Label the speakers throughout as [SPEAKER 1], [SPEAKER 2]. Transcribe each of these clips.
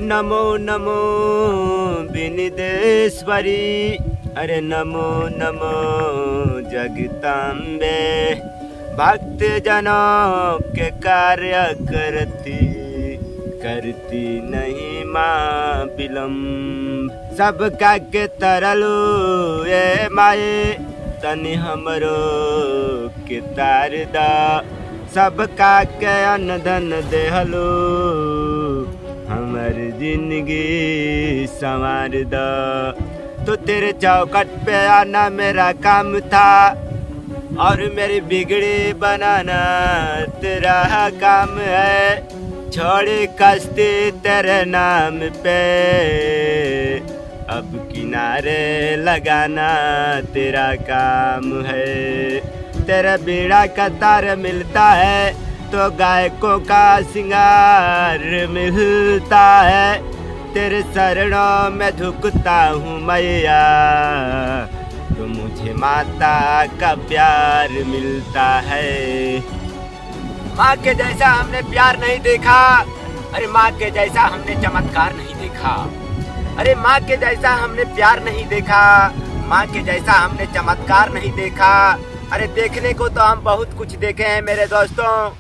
[SPEAKER 1] नमो नमो विनिदेश्वरी, अरे नमो नमो जगतांबे। भक्त जनों के कार्य करती नहीं माँ विलम्ब। सबका के तरलू ये माए, तनि हमरो के तार दा। सबका के अन्न धन देहलो, हमर जिंदगी संवार दा। तो तेरे चौखट पे आना मेरा काम था, और मेरी बिगड़ी बनाना तेरा काम है। छोड़ी कश्ती तेरे नाम पे, अब किनारे लगाना तेरा काम है। तेरा बीड़ा का तार मिलता है तो गायकों का सिंगार मिलता है। तेरे चरणों में झुकता हूँ मैया, तो मुझे माता का प्यार मिलता है। माँ के जैसा हमने प्यार नहीं देखा, अरे माँ के जैसा हमने चमत्कार नहीं देखा। अरे माँ के जैसा हमने प्यार नहीं देखा, माँ के जैसा हमने चमत्कार नहीं देखा। अरे देखने को तो हम बहुत कुछ देखे हैं मेरे दोस्तों,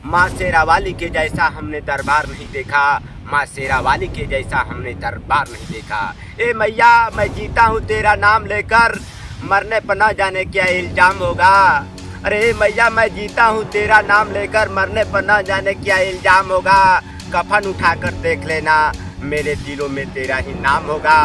[SPEAKER 1] माँ शेरावाली के जैसा हमने दरबार नहीं देखा। माँ शेरावाली के जैसा हमने दरबार नहीं देखा। ए मैया मैं जीता हूँ तेरा नाम लेकर, मरने पर न जाने क्या इल्जाम होगा। अरे मैया मैं जीता हूँ तेरा नाम लेकर, मरने पर न जाने क्या इल्जाम होगा। कफन उठाकर देख लेना, मेरे दिलों में तेरा ही नाम होगा।